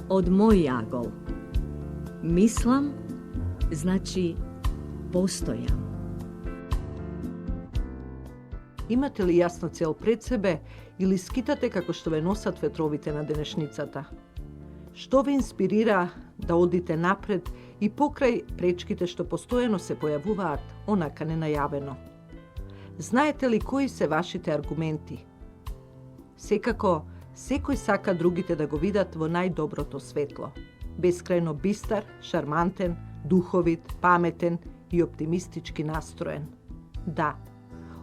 od moj jagol. Mislim, znači postojam. Imate li jasno cel pred sebe ili skitate kako što ve nosat vetrovite na денешницата? Što ve inspirira da odite napred i pokraj prečkite što postojano se pojavуваat onaka nenajaveno? Знаете ли кои се вашите аргументи? Секако, секој сака другите да го видат во најдоброто светло. Бескрајно бистар, шармантен, духовит, паметен и оптимистички настроен. Да,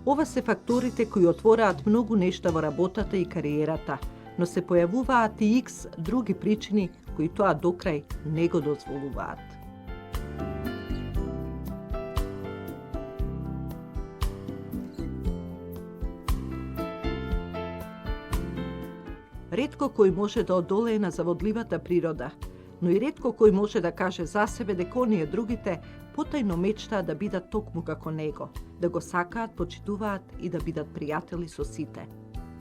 ова се факторите кои отвораат многу нешта во работата и кариерата, но се појавуваат и икс други причини кои тоа докрај не го дозволуваат. Ретко кој може да одолее на заводливата природа, но и ретко кој може да каже за себе дека оние другите потајно мечтаат да бидат токму како него, да го сакаат, почитуваат и да бидат пријатели со сите.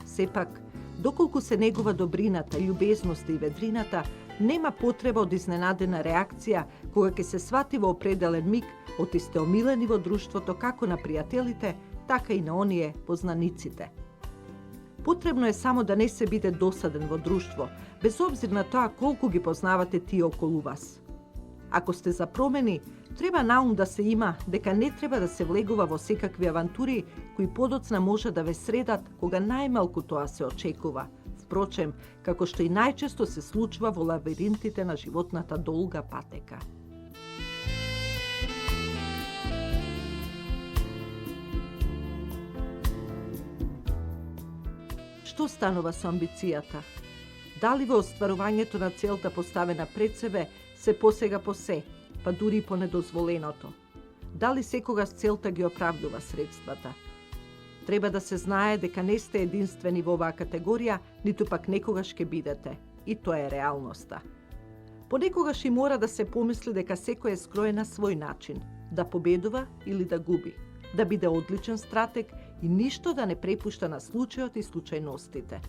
Сепак, доколку се негува добрината, љубезноста и ведрината, нема потреба од изненадена реакција кога ќе се свати во определен миг од исте омилени во друштвото како на пријателите, така и на оние познаниците. Потребно е само да не се биде досаден во друштво, без обзир на тоа колку ги познавате тие околу вас. Ако сте за промени, треба наум да се има дека не треба да се влегува во секакви авантури кои подоцна може да ве средат кога најмалку тоа се очекува. Впрочем, како што и најчесто се случува во лавиринтите на животната долга патека. Што станува со амбицијата? Дали во остварувањето на целта поставена пред себе се посега по се, па дури и по недозволеното? Дали секогаш целта ги оправдува средствата? Треба да се знае дека не сте единствени во оваа категорија, ниту пак некогаш ќе бидете. И тоа е реалноста. Понекогаш и мора да се помисли дека секој е скроен на свој начин, да победува или да губи, да биде одличен стратег и ништо да не препушта на случајот и случајностите.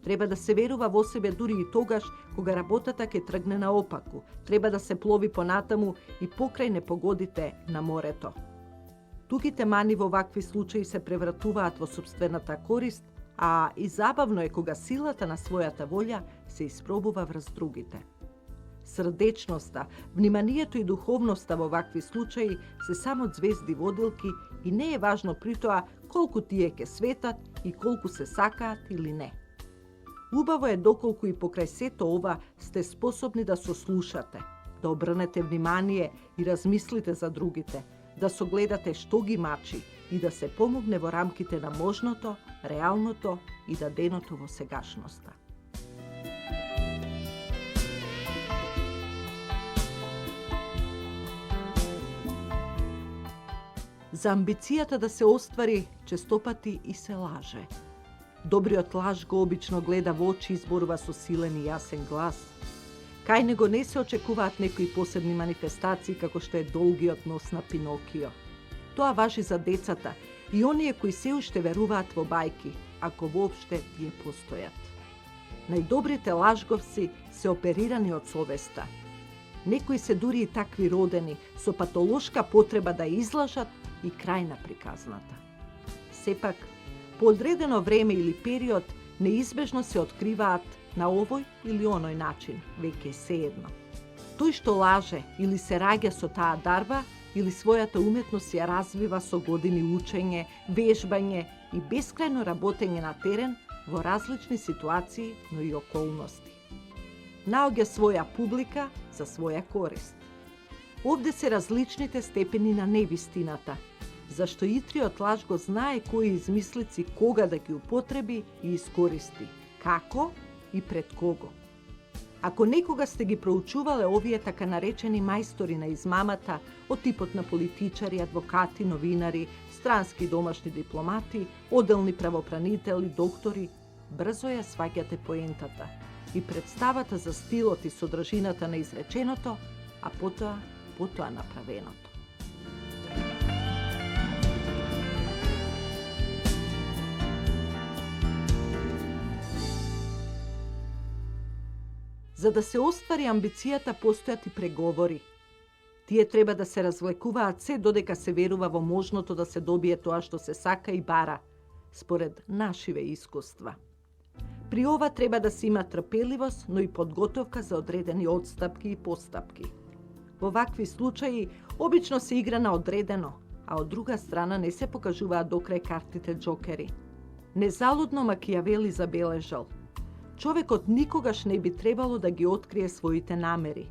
Треба да се верува во себе дури и тогаш кога работата ќе тргне наопаку. Треба да се плови понатаму и покрај непогодите на морето. Тугите мани во вакви случаи се превратуваат во собствената корист, а и забавно е кога силата на својата волја се испробува врз другите. Срдечноста, вниманието и духовноста во вакви случаи се само звезди водилки и не е важно при тоа колку тие ќе светат и колку се сакаат или не. Убаво е доколку и покрај сето ова сте способни да сослушате, да обрнете внимание и размислите за другите, да согледате што ги мачи и да се помогне во рамките на можното, реалното и даденото во сегашноста. За амбицијата да се оствари, честопати и се лаже. Добриот лаж го обично гледа во очи и зборува со силен и јасен глас. Кај него не се очекуваат некои посебни манифестации како што е долгиот нос на Пинокио. Тоа важи за децата и оние кои се уште веруваат во бајки, ако воопште тие постојат. Најдобрите лажговци се оперирани од совеста. Некои се дури и такви родени, со патолошка потреба да излажат и крај на приказната. Сепак, по одредено време или период неизбежно се откриваат на овој или оној начин, веќе сеедно. Тој што лаже или се раѓа со таа дарба, или својата уметност ја развива со години учење, вежбање и бескрајно работење на терен во различни ситуации, но и околности. Наоѓа своја публика за своја корист. Овде се различните степени на невистината, зашто итриот лаж го знае кои измислици кога да ги употреби и искористи, како и пред кого. Ако некога сте ги проучувале овие така наречени мајстори на измамата од типот на политичари, адвокати, новинари, странски и домашни дипломати, оделни правопранители, доктори, брзо ја сваќате поентата и представата за стилот и содржината на изреченото, а потоа направеното. За да се оствари амбицијата постојат и преговори. Тие треба да се развлекуваат се додека се верува во можното да се добие тоа што се сака и бара, според нашиве искуства. При ова треба да се има трпеливост, но и подготовка за одредени отстапки и постапки. Во вакви случаи обично се игра на одредено, а од друга страна не се покажуваат докрај картите џокери. Незалудно Макијавели забележал: човекот никогаш не би требало да ги открие своите намери,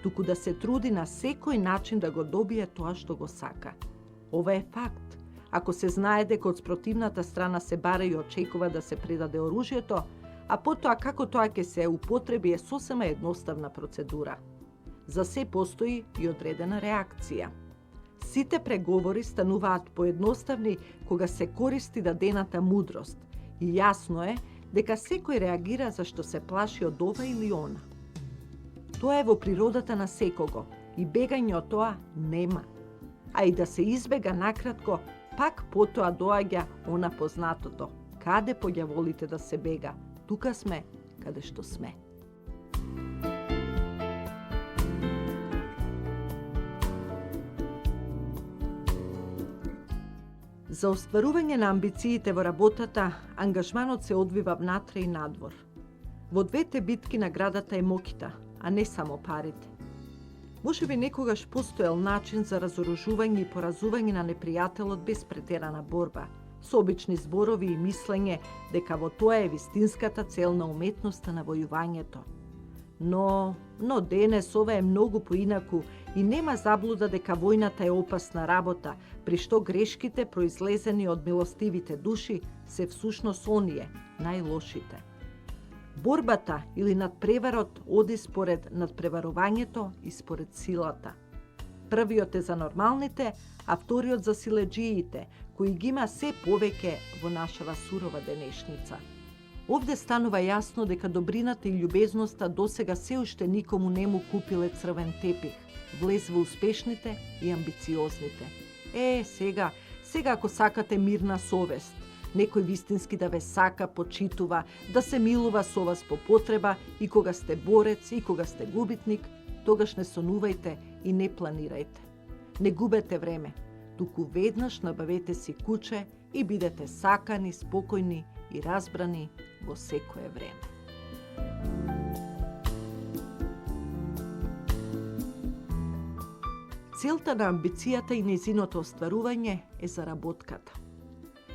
туку да се труди на секој начин да го добие тоа што го сака. Ова е факт. Ако се знае дека од спротивната страна се бара и очекува да се предаде оружјето, а потоа како тоа ќе се употреби е сосема едноставна процедура. За се постои и одредена реакција. Сите преговори стануваат поедноставни кога се користи дадената мудрост и јасно е дека секој реагира зашто се плаши од ова или она. Тоа е во природата на секого и бегање од тоа нема. А и да се избега накратко, пак потоа доаѓа она познатото: каде по ѓаволите да се бега, тука сме каде што сме. За остварување на амбициите во работата, ангажманот се одвива внатре и надвор. Во двете битки наградата е мокита, а не само парите. Можеби некогаш постоел начин за разоружување и поразување на непријателот без претерана борба, со обични зборови и мислење дека во тоа е вистинската цел на уметноста на војувањето. Но денес ова е многу поинаку и нема заблуда дека војната е опасна работа, при што грешките произлезени од милостивите души се всушност оние, најлошите. Борбата или надпреварот оди според надпреварувањето и според силата. Првиот е за нормалните, а вториот за силеџиите, кои ги има се повеќе во нашава сурова денешница. Овде станува јасно дека добрината и љубезноста досега се уште никому не му купиле црвен тепих, влез во успешните и амбициозните. Сега ако сакате мирна совест, некој вистински да ве сака, почитува, да се милува со вас по потреба и кога сте борец и кога сте губитник, тогаш не сонувајте и не планирајте. Не губете време, туку веднаш набавете си куче и бидете сакани, спокојни и разбрани во секое време. Целта на амбицијата и нејзиното остварување е заработката.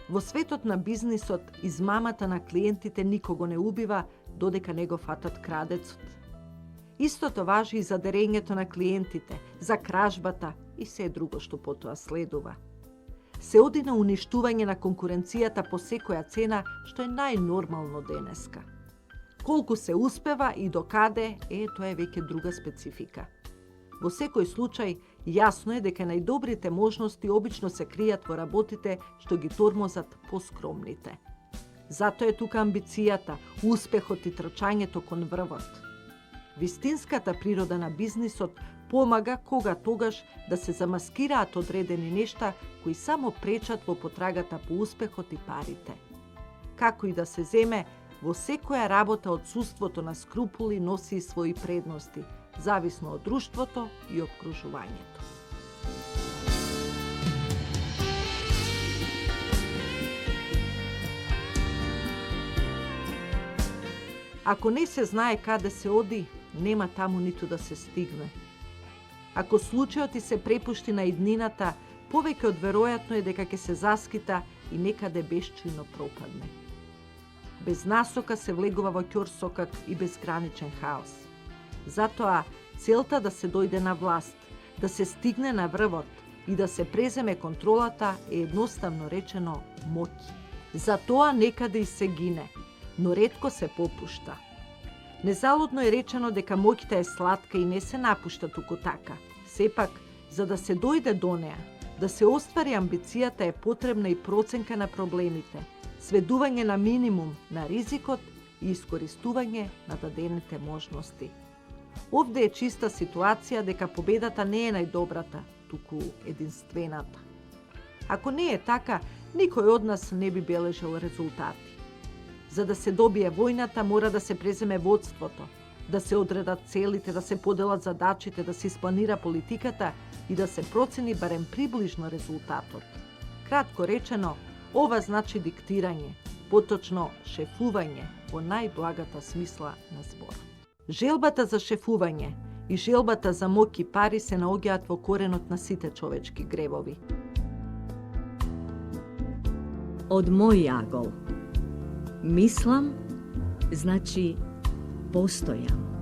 Во светот на бизнисот, измамата на клиентите никого не убива додека не го фатат крадецот. Истото важи и за дерењето на клиентите, за кражбата и се друго што потоа следува. Се оди на уништување на конкуренцијата по секоја цена, што е најнормално денеска. Колку се успева и докаде, тоа е веќе друга специфика. Во секој случај, јасно е дека најдобрите можности обично се кријат во работите што ги тормозат поскромните. Затоа е тука амбицијата, успехот и трчањето кон врвот. Вистинската природа на бизнисот помага кога тогаш да се замаскираат одредени нешта кои само пречат во потрагата по успехот и парите. Како и да се земе, во секоја работа отсуството на скрупули носи своји предности, зависно од друштвото и обкружувањето. Ако не се знае каде се оди, нема таму ниту да се стигне. Ако случајот ти се препушти на иднината, повеќе од веројатно е дека ќе се заскита и некаде бесчујно пропадне. Без насока се влегува во ќорсокак и безграничен хаос. Затоа целта да се дојде на власт, да се стигне на врвот и да се преземе контролата е едноставно речено моќ. Затоа некаде и се гине, но ретко се попушта. Незалудно е речено дека моќта е сладка и не се напушта туку така. Сепак, за да се дојде до неа, да се оствари амбицијата е потребна и проценка на проблемите, сведување на минимум на ризикот и искористување на дадените можности. Овде е чиста ситуација дека победата не е најдобрата, туку единствената. Ако не е така, никој од нас не би бележал резултати. За да се добие војната, мора да се преземе водството, да се одредат целите, да се поделат задачите, да се испланира политиката и да се процени барем приближно резултатот. Кратко речено, ова значи диктирање, поточно шефување во најблагата смисла на зборот. Желбата за шефување и желбата за моќ и пари се наоѓаат во коренот на сите човечки гревови. Од мој агол. Мислам, значи постојам.